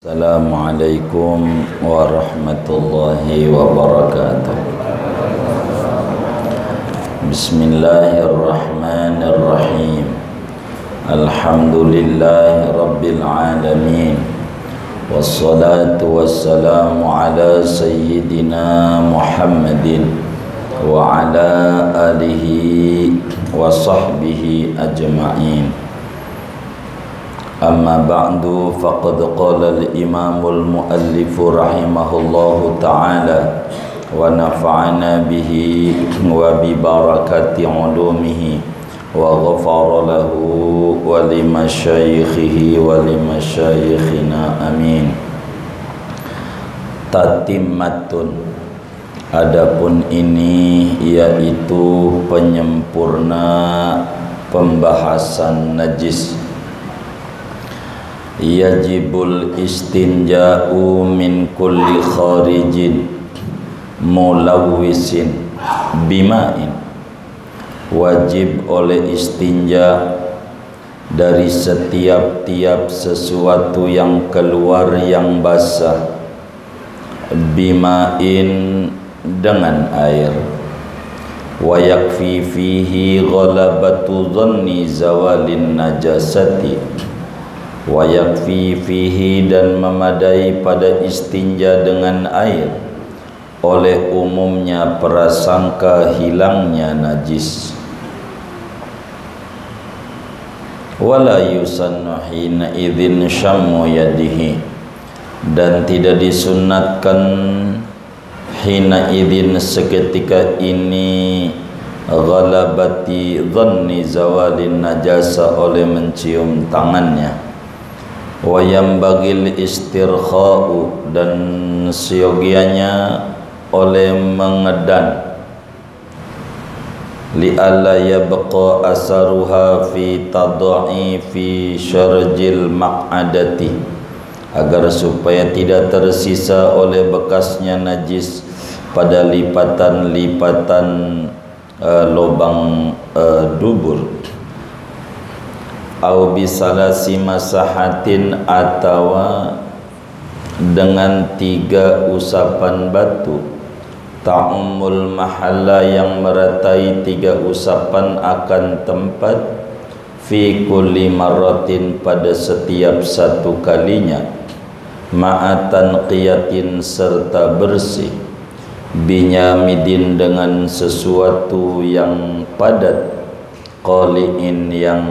Assalamualaikum warahmatullahi wabarakatuh. Bismillahirrahmanirrahim. Alhamdulillahi rabbil alamin. Wassalatu wassalamu ala sayyidina Muhammadin wa ala alihi wa sahbihi ajma'in. Amma ba'du, faqad qala al-imamul muallifu rahimahullahu ta'ala wa nafa'ana bihi wa bi barakati ulumihi wa ghafara lahu wa li masyayikhihi wa li masyayikhina amin. Tatimmatun, adapun ini yaitu penyempurna pembahasan najis. Yajibul istinja'u min kulli kharijin mulawwisin bima'in. Wajib oleh istinja dari setiap-tiap sesuatu yang keluar yang basah, bima'in dengan air. Wa yakfi fihi ghalabatu dhanni zawalin najasati. Wa yakfi fihi, dan memadai pada istinja dengan air oleh umumnya prasangka hilangnya najis. Wala yusannu hina idzin syammu yadihi, dan tidak disunnatkan hina idzin seketika ini ghalabati dhanni zawalin najasa oleh mencium tangannya. Wa yambagil istirkha'u, dan siogianya oleh mengedan, li'alla yabqa asaruha fi tadha'ifi syarjil maq'adati, agar supaya tidak tersisa oleh bekasnya najis pada lipatan-lipatan lubang dubur. Au bisalasi masahatin, atau dengan 3 usapan batu, ta'ummul mahalla, yang meratai 3 usapan akan tempat, fi kulli marratin, pada setiap satu kalinya, ma'atan qiyatin, serta bersih, binyamidin, dengan sesuatu yang padat, qali'in, yang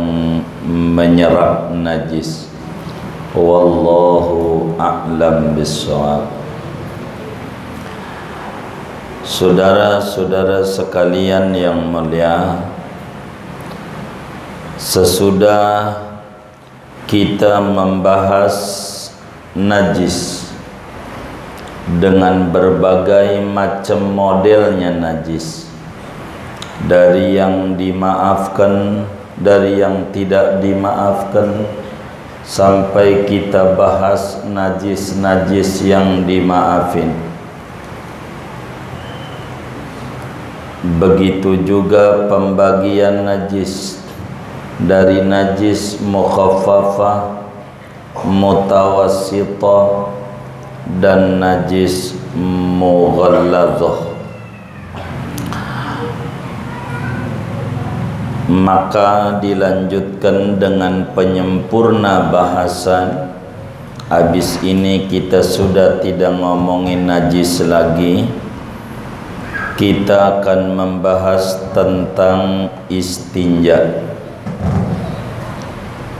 menyerap najis. Wallahu a'lam bissawab. Saudara-saudara sekalian yang mulia, sesudah kita membahas najis dengan berbagai macam modelnya najis, dari yang dimaafkan, dari yang tidak dimaafkan, sampai kita bahas najis-najis yang dimaafin. Begitu juga pembagian najis, dari najis mukhaffafah, mutawassithah, dan najis mughalladzah. Maka dilanjutkan dengan penyempurna bahasan. Habis ini kita sudah tidak ngomongin najis lagi. Kita akan membahas tentang istinja.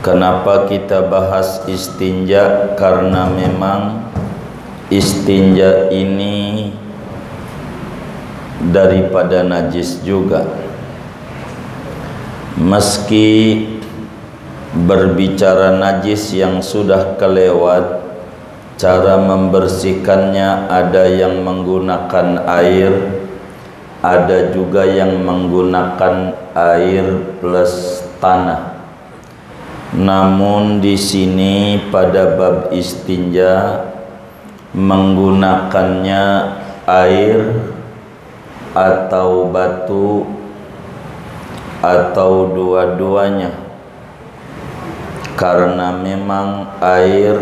Kenapa kita bahas istinja? Karena memang istinja ini daripada najis juga. Meski berbicara najis yang sudah kelewat, cara membersihkannya ada yang menggunakan air, ada juga yang menggunakan air plus tanah. Namun di sini pada bab istinja menggunakannya air atau batu atau dua-duanya, karena memang air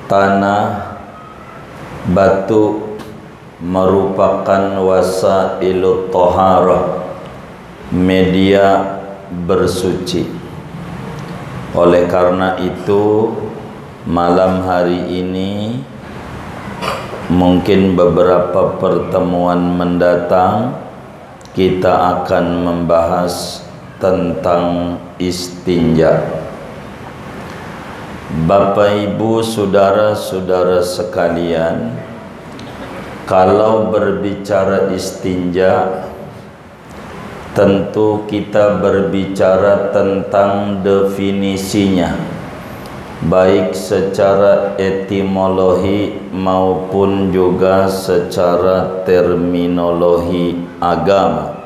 tanah, batu merupakan wasailut thaharah, media bersuci. Oleh karena itu, malam hari ini mungkin beberapa pertemuan mendatang kita akan membahas tentang istinja. Bapak Ibu, saudara-saudara sekalian, kalau berbicara istinja, tentu kita berbicara tentang definisinya, baik secara etimologi maupun juga secara terminologi agama.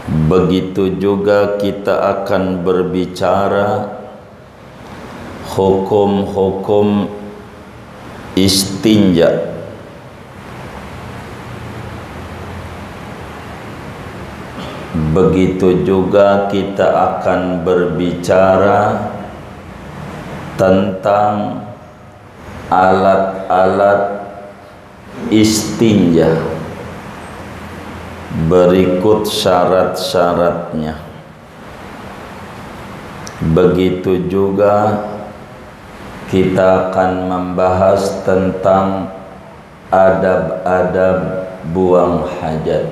Begitu juga kita akan berbicara hukum-hukum istinja. Begitu juga kita akan berbicara tentang alat-alat istinja. Berikut syarat-syaratnya. Begitu juga kita akan membahas tentang adab-adab buang hajat.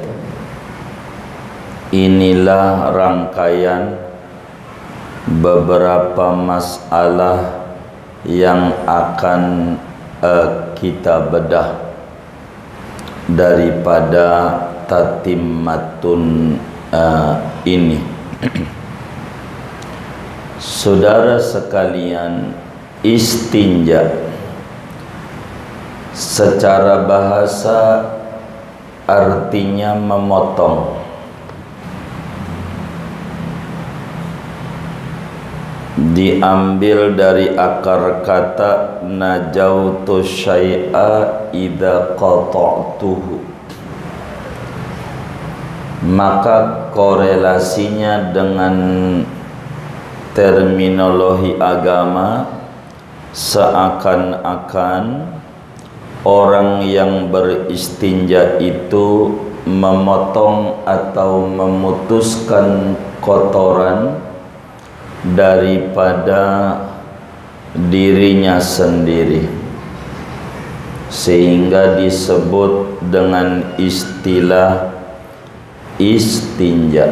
Inilah rangkaian beberapa masalah yang akan kita bedah daripada tatimmatun ini. Saudara sekalian, istinja secara bahasa artinya memotong. Diambil dari akar kata najautu syai'a idza qata'tuhu. Maka korelasinya dengan terminologi agama, seakan-akan orang yang beristinja itu memotong atau memutuskan kotoran daripada dirinya sendiri, sehingga disebut dengan istilah istinja.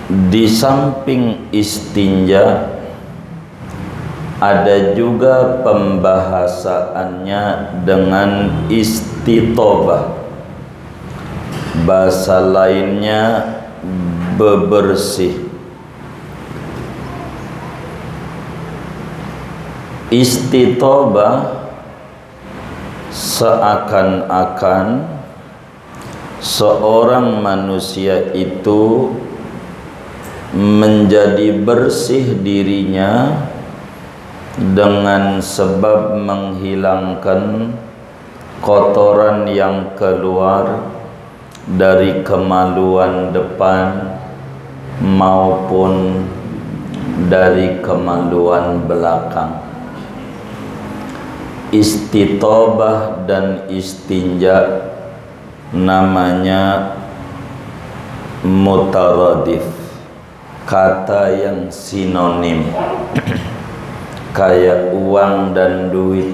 Di samping istinja, ada juga pembahasaannya dengan istitobah. Bahasa lainnya bebersih. Istitobah seakan-akan seorang manusia itu menjadi bersih dirinya dengan sebab menghilangkan kotoran yang keluar dari kemaluan depan maupun dari kemaluan belakang. Istitobah dan istinja namanya mutaradif, kata yang sinonim. Kayak uang dan duit,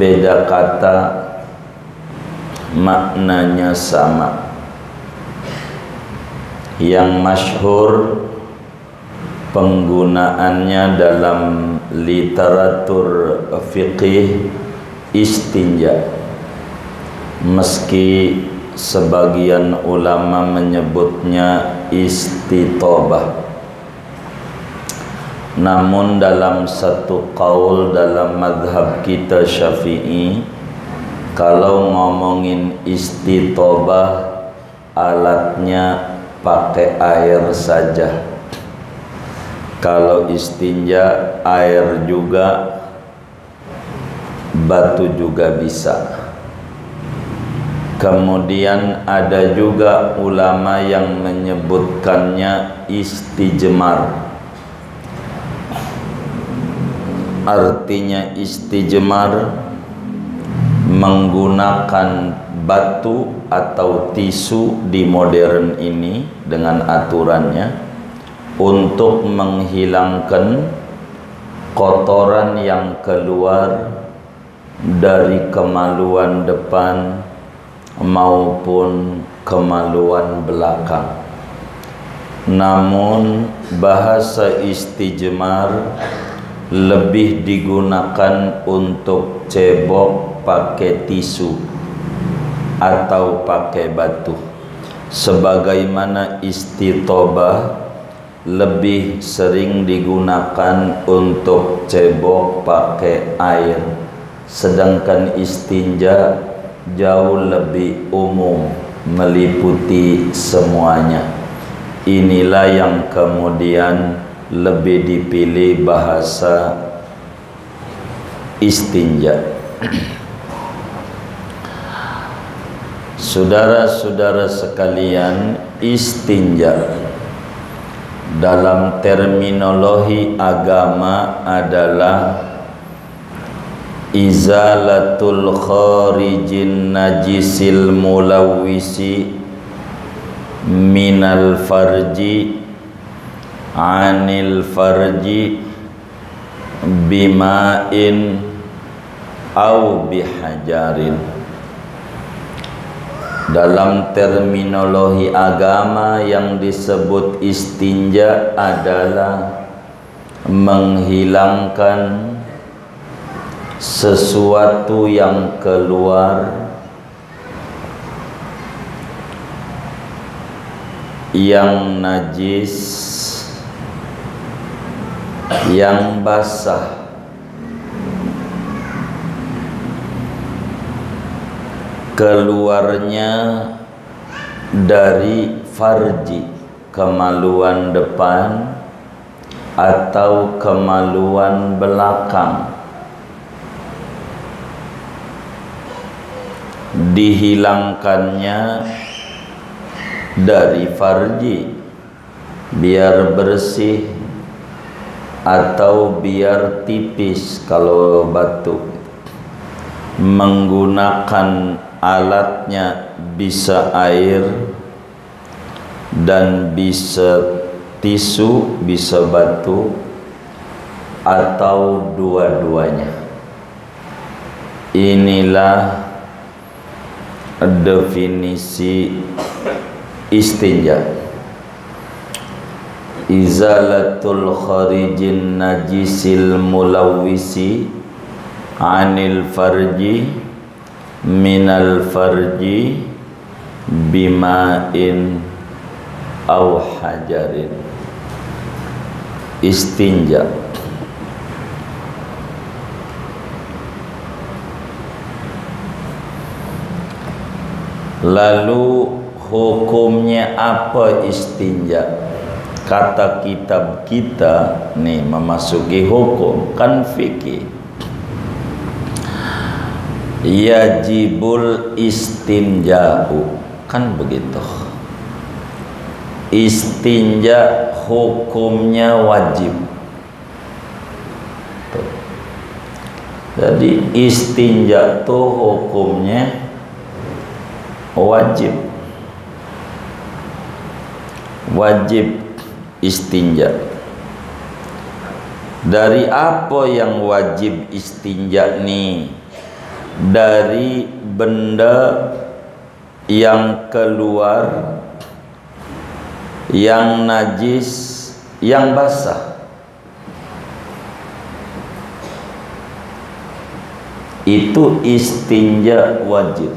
beda kata, maknanya sama. Yang masyhur penggunaannya dalam literatur fiqih istinja, meski sebagian ulama menyebutnya istitobah. Namun dalam satu qaul dalam mazhab kita Syafi'i, kalau ngomongin istitobah, alatnya pakai air saja. Kalau istinja, air juga, batu juga bisa. Kemudian ada juga ulama yang menyebutkannya istijmar. Artinya istijmar menggunakan batu atau tisu di modern ini dengan aturannya untuk menghilangkan kotoran yang keluar dari kemaluan depan maupun kemaluan belakang. Namun bahasa istijmar lebih digunakan untuk cebok pakai tisu atau pakai batu, sebagaimana istitobah lebih sering digunakan untuk cebok pakai air, sedangkan istinja jauh lebih umum, meliputi semuanya. Inilah yang kemudian lebih dipilih bahasa istinja. Saudara-saudara sekalian, istinja dalam terminologi agama adalah izalatul kharijin najisil mulawwisi minal farji anil farji bima'in au bihajarin. Dalam terminologi agama yang disebut istinja adalah menghilangkan sesuatu yang keluar yang najis, yang basah, keluarnya dari farji, kemaluan depan atau kemaluan belakang, dihilangkannya dari farji biar bersih atau biar tipis kalau batu, menggunakan alatnya bisa air dan bisa tisu, bisa batu atau dua-duanya. Inilah definisi istinja. Izalatul kharijin najisil mulawwisi anil farji minal farji bima'in au hajarin. Istinja lalu hukumnya apa istinja? Kata kitab kita nih memasuki hukum, kan fikih. Yajibul istinja'u, kan begitu. Istinja hukumnya wajib. Jadi istinja tuh hukumnya wajib. Wajib istinja. Dari apa yang wajib istinja nih? Dari benda yang keluar, yang najis, yang basah. Itu istinja wajib.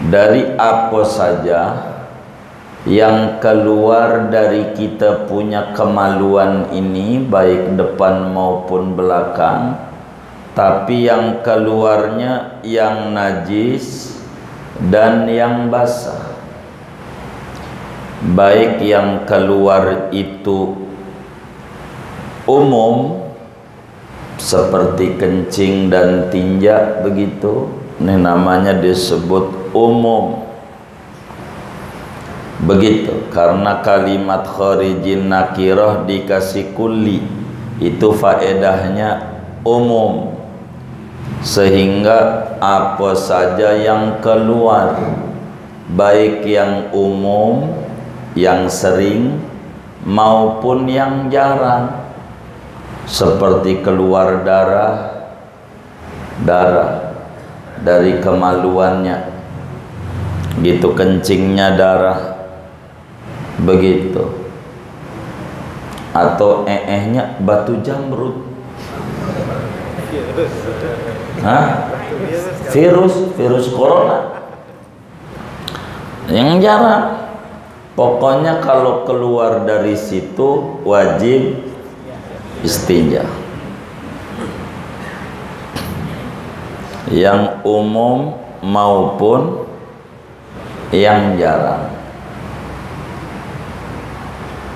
Dari apa saja yang keluar dari kita punya kemaluan ini, baik depan maupun belakang, tapi yang keluarnya yang najis dan yang basah. Baik yang keluar itu umum seperti kencing dan tinja begitu, ini namanya disebut umum. Begitu, karena kalimat kharijin nakirah dikasih kulli, itu faedahnya umum, sehingga apa saja yang keluar, baik yang umum, yang sering maupun yang jarang, seperti keluar darah dari kemaluannya, gitu, kencingnya darah, begitu, atau nya batu jamrut, virus corona, yang jarang. Pokoknya kalau keluar dari situ wajib istinja. Yang umum maupun yang jarang,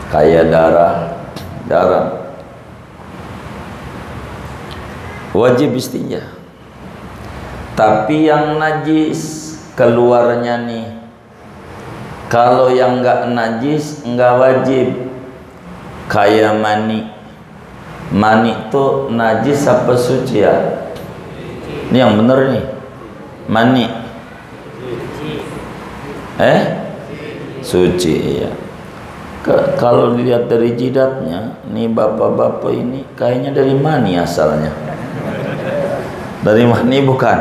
kayak darah wajib istinja. Tapi yang najis keluarnya nih, kalau yang enggak najis enggak wajib. Kayak mani itu najis apa suci ya? Ini yang bener nih, mani suci ya. Kalau dilihat dari jidatnya, nih bapak-bapak ini kayaknya dari mani asalnya. Dari mani bukan?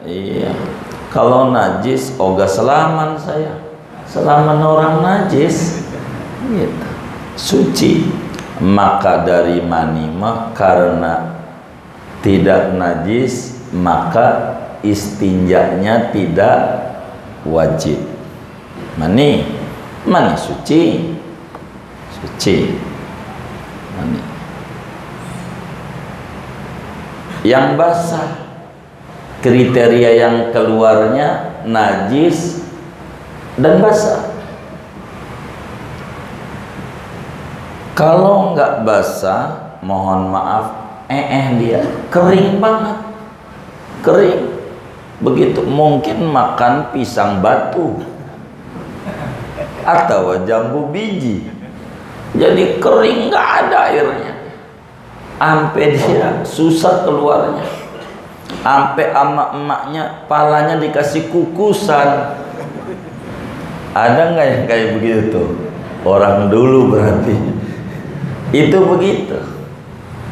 Iya. Kalau najis, oga selaman saya. Selaman orang najis, gitu. Suci. Maka dari mani mah karena tidak najis, maka istinjanya tidak wajib. Mani suci. Mani. Yang basah, kriteria yang keluarnya najis dan basah. Kalau nggak basah, mohon maaf, dia kering banget, kering. Begitu, mungkin makan pisang batu atau jambu biji, jadi kering, nggak ada airnya. Sampai dia susah keluarnya, sampai ama emaknya palanya dikasih kukusan. Ada nggak yang kayak begitu tuh? Orang dulu berarti itu begitu.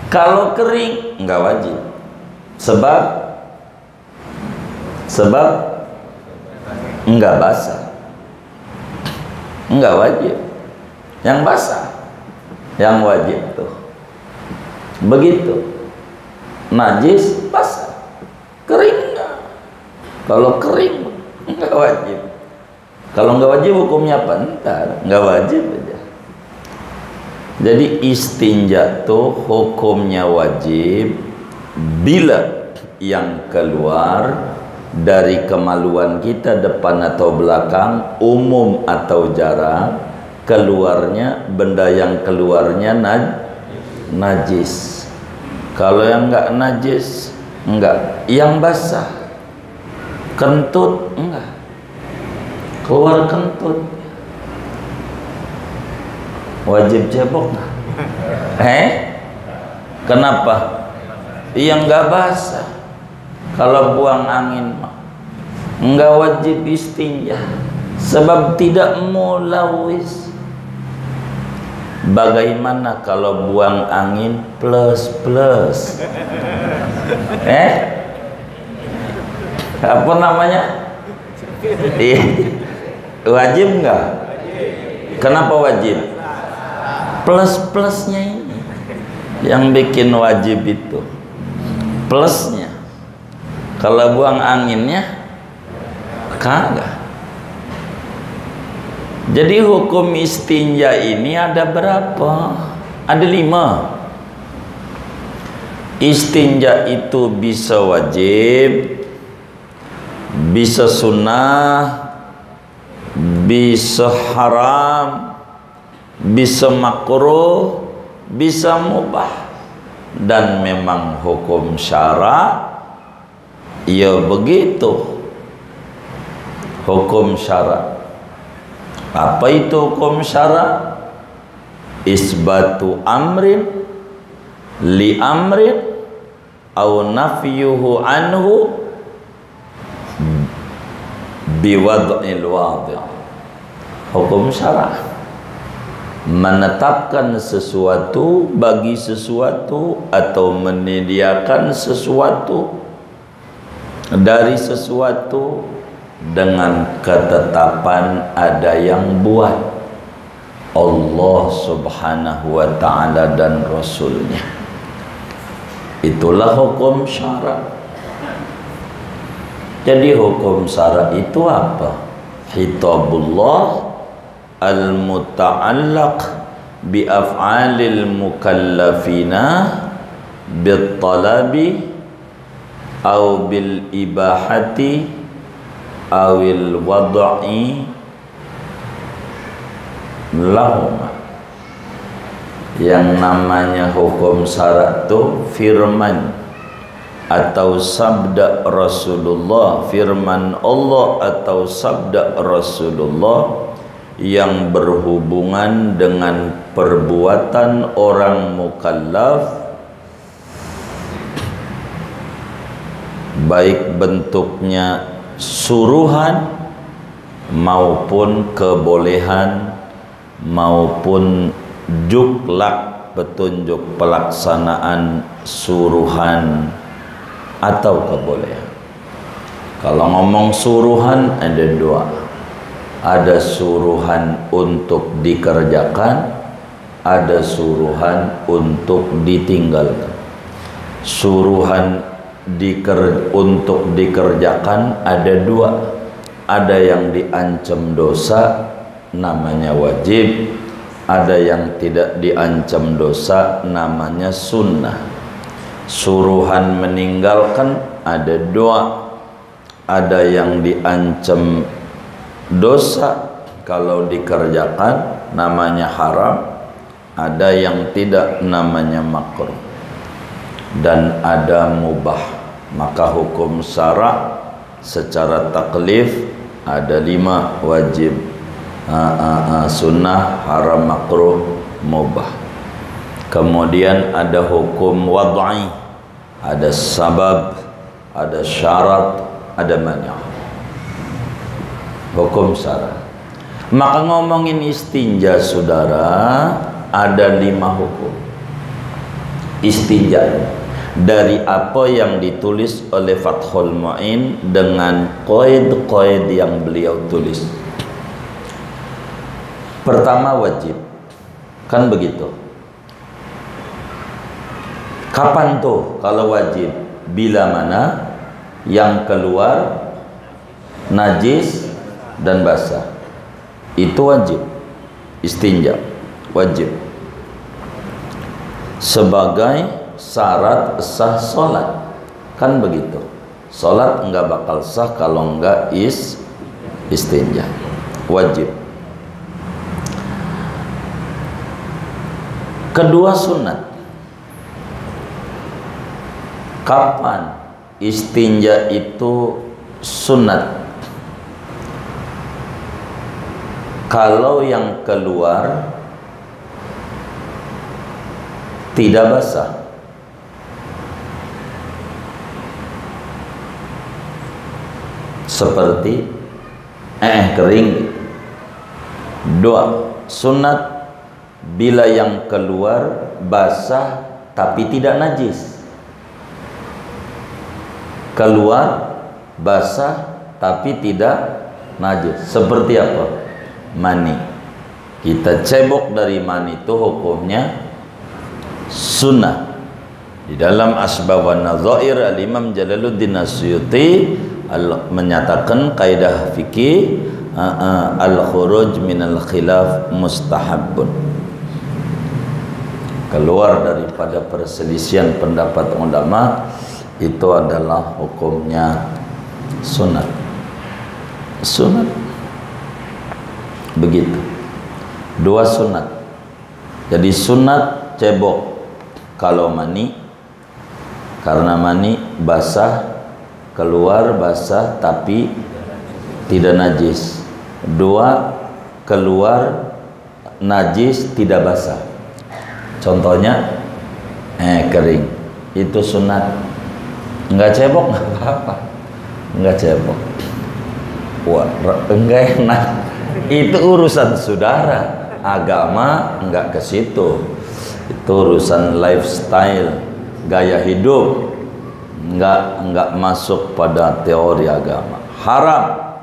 Kalau kering nggak wajib, sebab nggak basah, nggak wajib. Yang basah yang wajib tuh. Begitu, najis basah, kering nggak. Kalau kering nggak wajib. Kalau nggak wajib hukumnya apa? Ntar nggak wajib aja. Jadi istinja tuh hukumnya wajib bila yang keluar dari kemaluan kita, depan atau belakang, umum atau jarang, keluarnya benda yang keluarnya najis. Kalau yang enggak najis, enggak. Yang basah, kentut, enggak. Keluar kentut, wajib cebok enggak? Kenapa? Yang enggak basah. Kalau buang angin enggak wajib istinja, sebab tidak mulawis. Bagaimana kalau buang angin plus? Apa namanya? Wajib enggak? Kenapa wajib? Plusnya ini yang bikin wajib itu. Plusnya. Kalau buang anginnya kagak. Jadi hukum istinja ini ada berapa? Ada 5. Istinja itu bisa wajib, bisa sunnah, bisa haram, bisa makruh, bisa mubah. Dan memang hukum syara ya begitu. Hukum syara Apa itu hukum syara? Isbatu amrin li amrin au nafyuhu anhu biwad'il wadi'. Hukum syara menetapkan sesuatu bagi sesuatu atau menyediakan sesuatu dari sesuatu dengan ketetapan ada yang buat, Allah subhanahu wa ta'ala dan Rasulnya. Itulah hukum syara. Jadi hukum syara itu apa? Khitabullah al-muta'allaq bi af'alil mukallafina bit talabi au bil ibahati awil wad'i lahum. Yang namanya hukum syara itu firman atau sabda Rasulullah, firman Allah atau sabda Rasulullah yang berhubungan dengan perbuatan orang mukallaf, baik bentuknya suruhan maupun kebolehan maupun juklak, petunjuk pelaksanaan suruhan atau kebolehan. Kalau ngomong suruhan ada dua, ada suruhan untuk dikerjakan, ada suruhan untuk ditinggalkan. Suruhan untuk dikerjakan ada dua, ada yang diancam dosa namanya wajib, ada yang tidak diancam dosa namanya sunnah. Suruhan meninggalkan ada dua, ada yang diancam dosa kalau dikerjakan namanya haram, ada yang tidak namanya makruh, dan ada mubah. Maka hukum syara secara taklif ada 5: wajib, sunnah, haram, makruh, mubah. Kemudian ada hukum wad'i, ada sabab, ada syarat, ada mani'. Hukum syara. Maka ngomongin istinja, saudara, ada 5 hukum istinja dari apa yang ditulis oleh Fathul Mu'in dengan qaid-qaid yang beliau tulis. Pertama, wajib, kan begitu. Kapan tuh kalau wajib? Bila mana yang keluar najis dan basah, itu wajib istinja, wajib sebagai syarat sah sholat, kan begitu. Sholat enggak bakal sah kalau enggak istinja, wajib. Kedua, sunat. Kapan istinja itu sunat? Kalau yang keluar tidak basah, seperti kering. 2, sunat bila yang keluar basah tapi tidak najis. Keluar basah tapi tidak najis. Seperti apa? Mani. Kita cebok dari mani itu hukumnya sunnah. Di dalam Asbab wan Nadzair, Al-Imam Jalaluddin As-Suyuti menyatakan kaidah fikih al-khuruj minal khilaf mustahabun. Keluar daripada perselisihan pendapat ulama itu adalah hukumnya sunat. Sunat begitu. 2 sunat. Jadi sunat cebok kalau mani, karena mani basah, keluar basah tapi tidak najis. 2, keluar najis tidak basah. Contohnya kering, itu sunat. Enggak cebok nggak apa-apa, enggak cebok. Wah, enggak enak. Itu urusan saudara, agama enggak ke situ. Itu urusan lifestyle, gaya hidup, enggak masuk pada teori agama. Haram.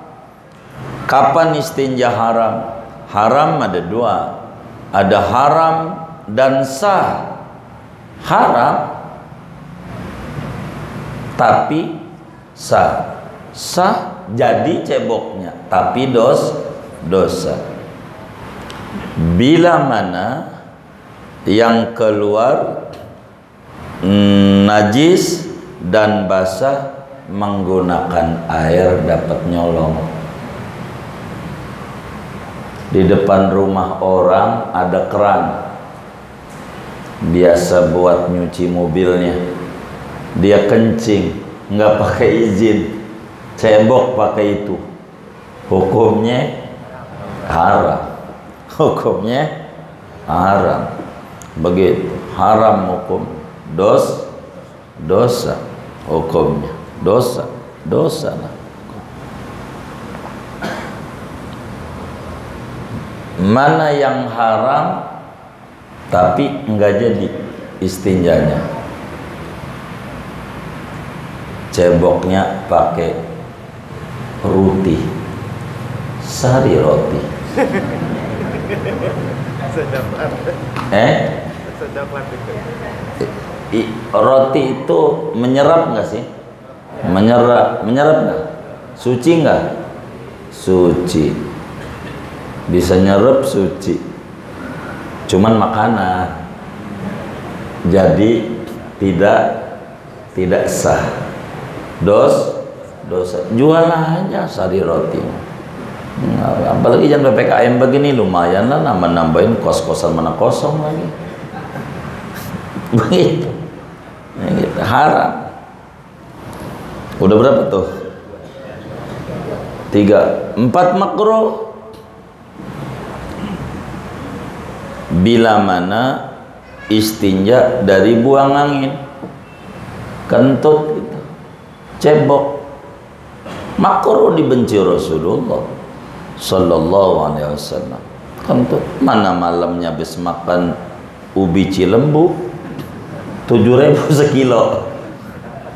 Kapan istinja haram? Haram ada dua, ada haram dan sah. Haram tapi sah. Sah jadi ceboknya, tapi dosa. Bila mana yang keluar najis dan basah menggunakan air dapat nyolong. Di depan rumah orang ada keran, biasa buat nyuci mobilnya. Dia kencing, nggak pakai izin, cebok pakai itu. Hukumnya haram. Hukumnya haram. Begitu, haram hukum. Dosa hukumnya. Dosa lah. Mana yang haram tapi enggak jadi istinjanya? Ceboknya pakai roti, sari roti. Roti itu menyerap nggak sih? Menyerap nggak? Suci nggak? Suci. Bisa nyerap, suci. Cuman makanan, jadi tidak sah. Dosa. Jual aja sari roti. Nah, apalagi jangan PPKM begini, lumayan lah nambahin kos-kosan mana kosong lagi. Begitu. Gitu. Haram. Udah berapa tuh? 3, 4 makruh. Bila mana istinja dari buang angin, kentut gitu, cebok, makruh, dibenci Rasulullah Sallallahu Alaihi Wasallam. Kentut, mana malamnya habis makan ubi cilembu 7.000 sekilo,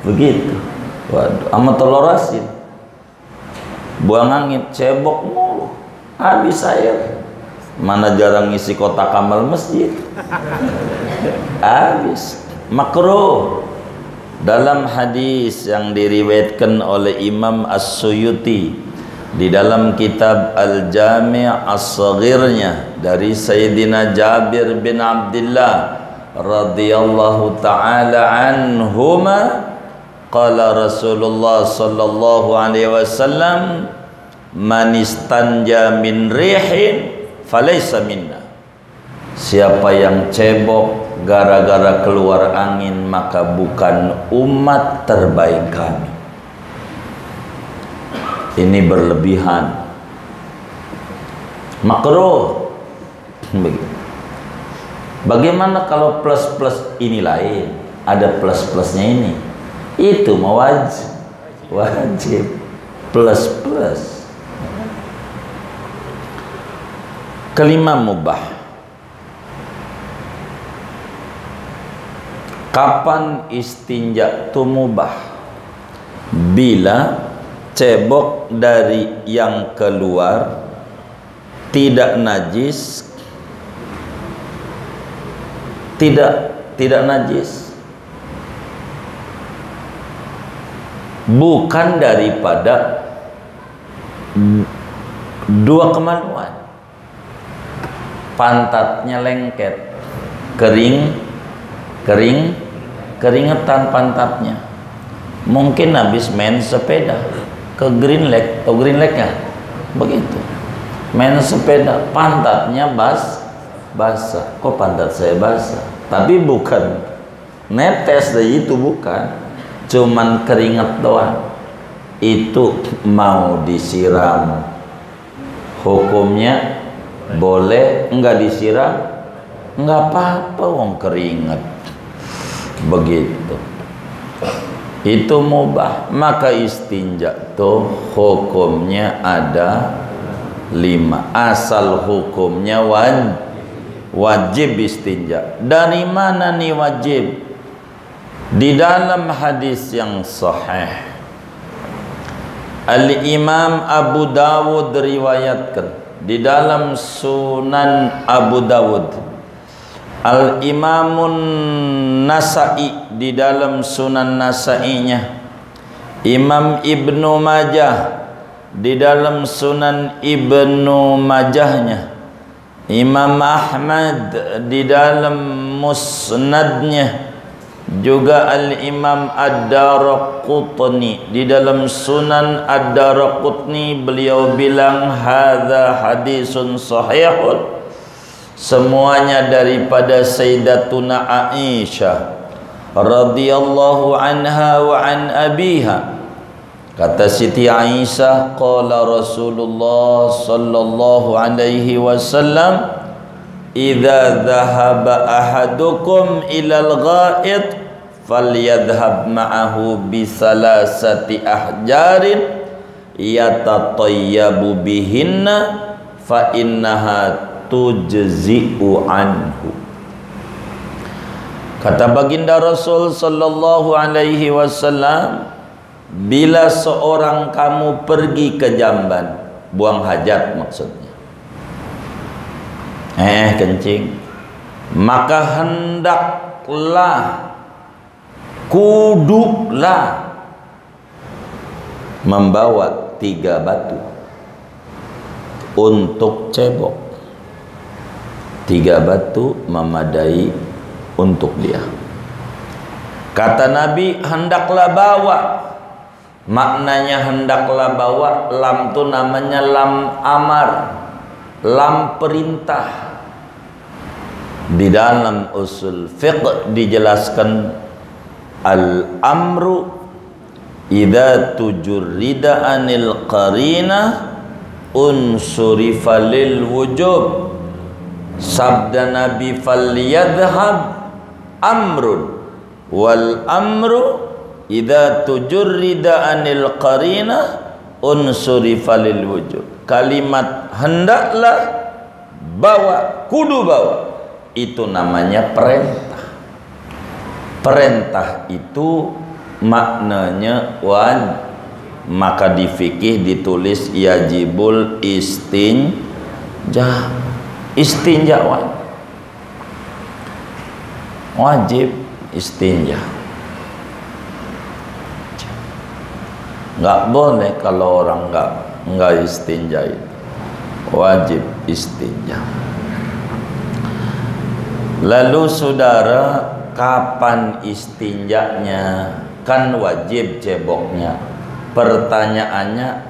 begitu. Waduh, sama telur asin, buang angin, cebok mulu, habis air. Mana jarang ngisi kotak amal masjid, habis. Makruh. Dalam hadis yang diriwayatkan oleh Imam As-Suyuti di dalam kitab Al-Jami' As-Saghirnya dari Sayyidina Jabir bin Abdullah radhiyallahu ta'ala anhuma, qala Rasulullah sallallahu alaihi wasallam, man istanja min rihin falaysa minna. Siapa yang cebok gara-gara keluar angin, maka bukan umat terbaik kami. Ini berlebihan, makruh. Bagaimana kalau plus ini lain? Ada plus-plusnya ini. Itu mau wajib plus. Kelima, mubah. Kapan istinja itu mubah? Bila cebok dari yang keluar tidak najis, tidak najis, bukan daripada dua kemaluan. Pantatnya lengket, keringetan pantatnya. Mungkin habis main sepeda ke Green Lake, atau Green Lake nggak? Begitu. Main sepeda, pantatnya basah. Kok pantat saya basah? Tapi bukan netes dari itu, bukan. Cuman keringat doang. Itu mau disiram, hukumnya Boleh, enggak disiram, enggak apa-apa, wong keringat. Begitu. Itu mubah. Maka istinja tuh hukumnya ada 5. Asal hukumnya wajib istinja. Dari mana nih wajib? Di dalam hadis yang sahih, Al-Imam Abu Dawud riwayatkan di dalam Sunan Abu Dawud, Al-Imamun Nasa'i di dalam Sunan Nasa'inya, Imam Ibnu Majah di dalam Sunan Ibnu Majahnya, Imam Ahmad di dalam Musnadnya, juga Al-Imam Ad-Daraqutni di dalam Sunan Ad-Daraqutni, beliau bilang hadza hadisun sahihun, semuanya daripada Sayyidatuna Aisyah radhiyallahu anha wa an abiha. Kata Siti Aisyah, qala Rasulullah sallallahu alaihi wasallam, idza dhahaba ahadukum ilal ghaid falyadhhab ma'ahu bi salasati ahjarin yatatayyabu bihinna fa innaha tujzi'u anhu. Kata baginda Rasul sallallahu alaihi wasallam, bila seorang kamu pergi ke jamban, buang hajat maksudnya, kencing, maka hendaklah kuduklah membawa 3 batu untuk cebok. 3 batu memadai untuk dia. Kata Nabi, hendaklah bawa. Maknanya hendaklah bawa, lam itu namanya lam amar, lam perintah. Di dalam usul fiqh dijelaskan al-amru idza tujurrida anil qarina unsurifa lil wujub. Sabda Nabi falyadhhab amrun wal amru idza tujurrida anil qarina unsurifa lil wujub. Kalimat hendaklah bawa, kudu bawa, itu namanya perintah. Perintah itu maknanya wajib. Maka di fikih ditulis yajibul istinja. Istinja wajib istinja. Nggak boleh kalau orang nggak istinja, itu wajib istinja. Lalu saudara, kapan istinjanya? Kan wajib ceboknya. Pertanyaannya,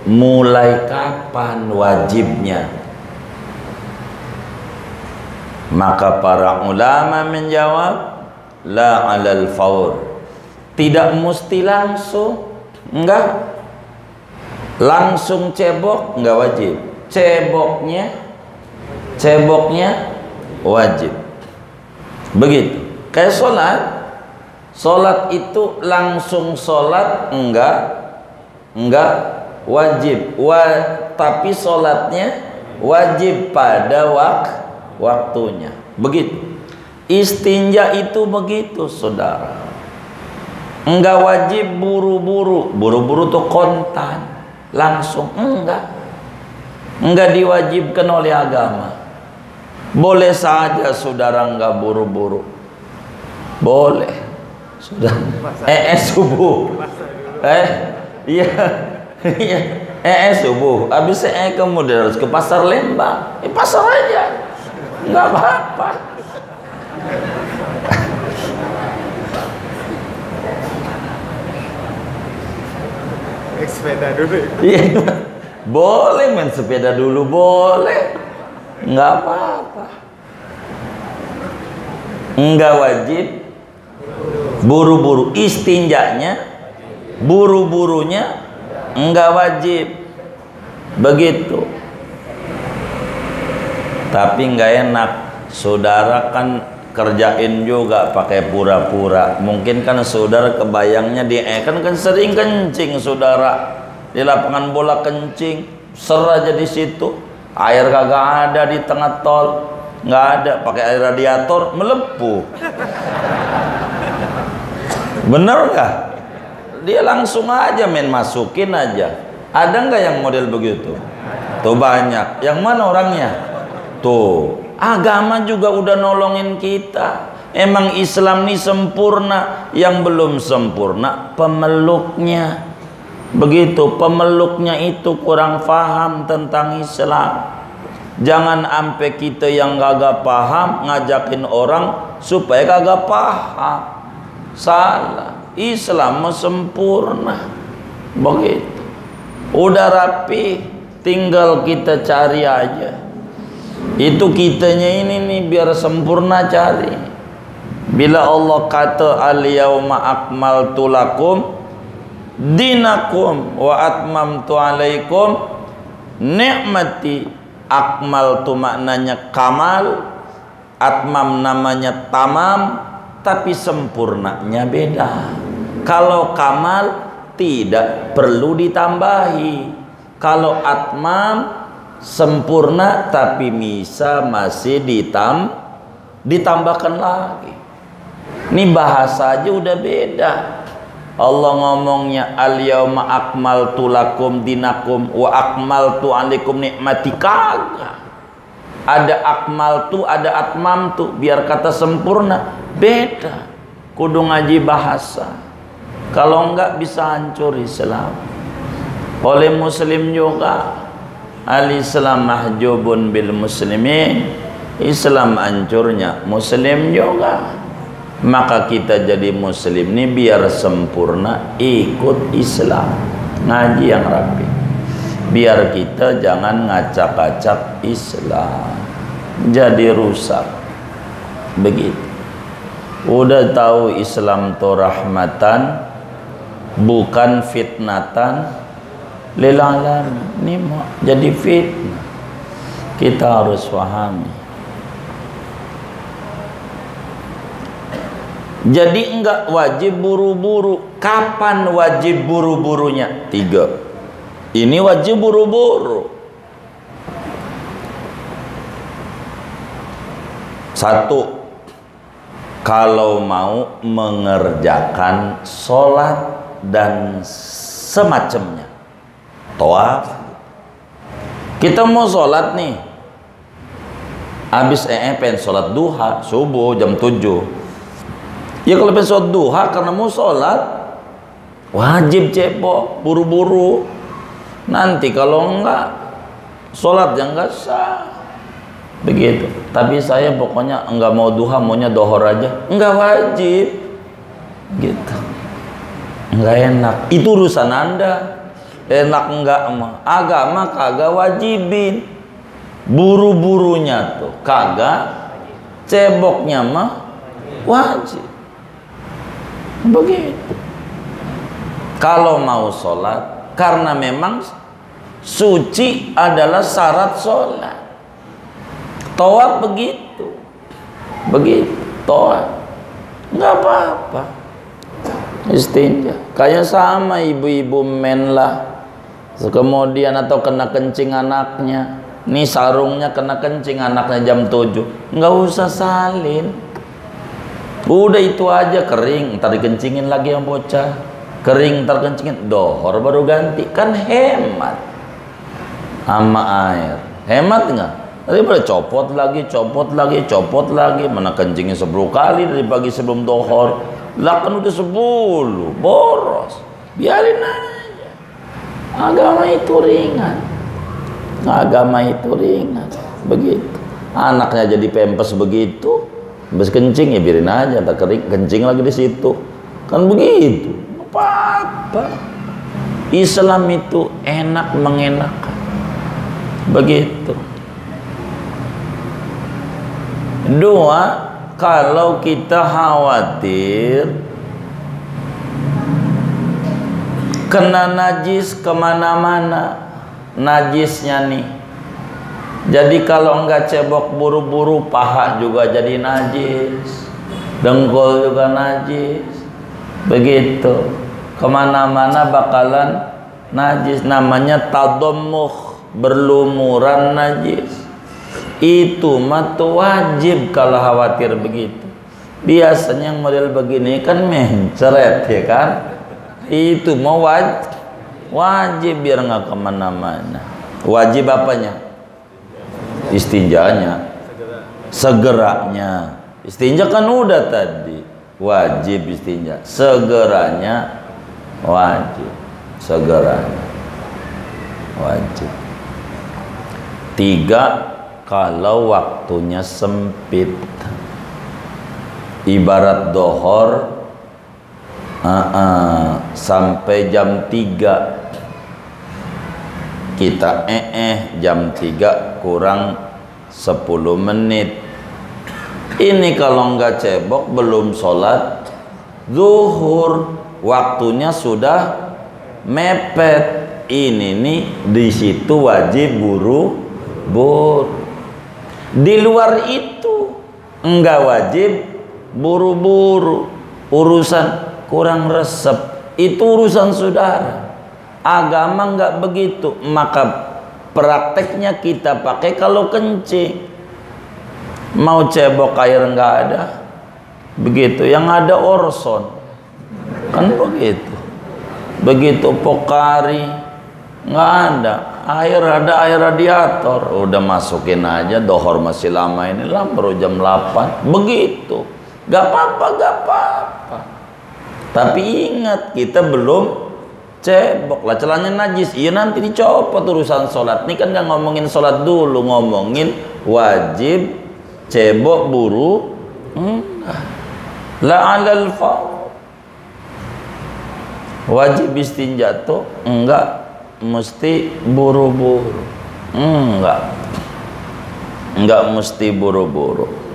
mulai kapan wajibnya? Maka para ulama menjawab, la alal faur, tidak mesti langsung. Enggak langsung cebok, enggak wajib. Ceboknya wajib. Begitu. Kayak sholat itu langsung sholat enggak wajib. Tapi sholatnya wajib pada waktunya. Begitu. Istinja itu begitu, saudara. Enggak wajib buru-buru. Buru-buru tuh kontan, langsung enggak diwajibkan oleh agama. Boleh saja saudara enggak buru-buru, boleh. Sudah subuh, iya subuh, habis kemudian harus ke pasar Lembang, pasar aja, enggak apa-apa. Sepeda dulu. Iya, boleh main sepeda dulu, boleh, nggak apa-apa. Nggak wajib buru-buru. Istinjanya, buru-burunya nggak wajib. Begitu. Tapi nggak enak, saudara kan kerjain juga pakai pura-pura. Mungkin kan saudara kebayangnya kan sering kencing saudara di lapangan bola, kencing ser aja di situ, air kagak ada di tengah tol, nggak ada, pakai air radiator melepuh. Bener nggak? Dia langsung aja main masukin aja. Ada nggak yang model begitu? Tuh banyak. Yang mana orangnya? Tuh, agama juga udah nolongin kita. Emang Islam ini sempurna. Yang belum sempurna pemeluknya. Begitu, pemeluknya itu kurang paham tentang Islam. Jangan sampai kita yang kagak paham ngajakin orang supaya kagak paham. Salah. Islam sempurna. Begitu. Udah rapi, tinggal kita cari aja. Itu kitanya ini nih biar sempurna cari. Bila Allah kata al-yauma akmaltu lakum dinakum wa atmamtu alaikum ni'mati. Akmaltu maknanya kamal, atmam namanya tamam, tapi sempurnanya beda. Kalau kamal tidak perlu ditambahi. Kalau atmam sempurna tapi bisa masih ditambahkan lagi. Ini bahasa aja udah beda. Allah ngomongnya al-yauma akmaltu lakum dinakum wa akmaltu alaikum nikmati, kagak. Ada akmaltu, ada atmamtu, biar kata sempurna beda. Kudu ngaji bahasa. Kalau enggak bisa hancur Islam. Oleh muslim juga. Al-Islam mahjubun bil muslimin. Islam hancurnya muslim juga. Maka kita jadi muslim ini biar sempurna ikut Islam, ngaji yang rapi. Biar kita jangan ngacak-ngacak Islam, jadi rusak. Begitu. Udah tahu Islam itu rahmatan, bukan fitnatan lil alamin. Ini mau jadi fitnah. Kita harus pahami. Jadi enggak wajib buru-buru. Kapan wajib buru-burunya? 3. Ini wajib buru-buru. 1. Kalau mau mengerjakan sholat dan semacamnya. Tawaf. Kita mau sholat nih. Habis pengen sholat duha subuh jam 7. Ya kalau pengen sholat duha karena mau sholat, wajib cebok, buru-buru. Nanti kalau enggak, sholat yang enggak sah. Begitu. Tapi saya pokoknya enggak mau duha, maunya dohor aja. Enggak wajib. Gitu. Enggak enak. Itu urusan Anda. Enak enggak mah. Agama kagak wajibin. Buru-burunya tuh kagak. Ceboknya mah wajib. Begitu. Kalau mau sholat, karena memang suci adalah syarat sholat. Tawaf begitu, begitu. Tawaf nggak apa-apa. Istinja, kayak sama ibu-ibu men lah. Kemudian atau kena kencing anaknya, nih sarungnya kena kencing anaknya jam 7, nggak usah salin. Udah itu aja, kering, ntar dikencingin lagi yang bocah. Kering, ntar kencingin, dohor baru ganti. Kan hemat sama air. Hemat nggak? Tadi boleh copot lagi. Mana kencingnya 10 kali dari pagi sebelum dohor. Lah kan udah 10, boros. Biarin aja. Agama itu ringan. Begitu. Anaknya jadi pempes begitu. Habis kencing ya biarin aja, tak kering, kencing lagi di situ. Kan begitu. Apa-apa. Islam itu enak mengenakan. Begitu. 2, kalau kita khawatir kena najis kemana-mana, najisnya nih Jadi kalau enggak cebok buru-buru, paha juga jadi najis, dengkul juga najis, begitu. Kemana-mana bakalan najis. Namanya tadammuh, berlumuran najis. Itu mah tuh wajib kalau khawatir begitu. Biasanya yang model begini kan mencret ya kan. Itu mau wajib biar nggak kemana-mana. Wajib apanya? Istinjanya, segeranya. Istinja kan udah tadi, wajib istinja. Segeranya wajib, segeranya wajib. 3, kalau waktunya sempit, ibarat dohor sampai jam 3, kita jam 3 kurang 10 menit. Ini kalau nggak cebok belum sholat zuhur, waktunya sudah mepet. Ini nih di situ wajib buru-buru. Di luar itu enggak wajib buru-buru. Urusan kurang resep itu urusan saudara. Agama enggak begitu, maka prakteknya kita pakai kalau kencing. Mau cebok air enggak ada, begitu. Yang ada orson, kan begitu. Begitu pokari enggak ada air, ada air radiator, udah masukin aja. Dohor masih lama ini lah, baru jam 8, begitu. Gak apa-apa, gak apa-apa. Tapi ingat, kita belum cebok lah, celananya najis. Iya nanti dicopot urusan sholat. Ini kan gak ngomongin sholat dulu, ngomongin wajib cebok buru. La alal fawr. Wajib istinja tuh enggak mesti buru-buru. Enggak mesti buru-buru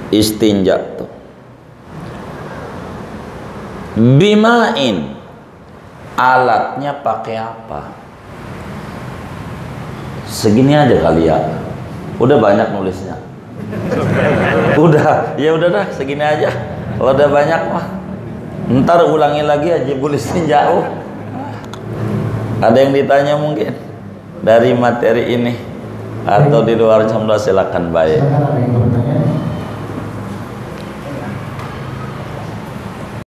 istinja tuh. Bimain, alatnya pakai apa? Segini aja kali ya. Udah banyak nulisnya. Udah, ya udah dah segini aja. Kalau udah banyak mah ntar ulangi lagi aja bulisnya jauh. Ada yang ditanya mungkin dari materi ini atau di luar jam 12, silakan baik.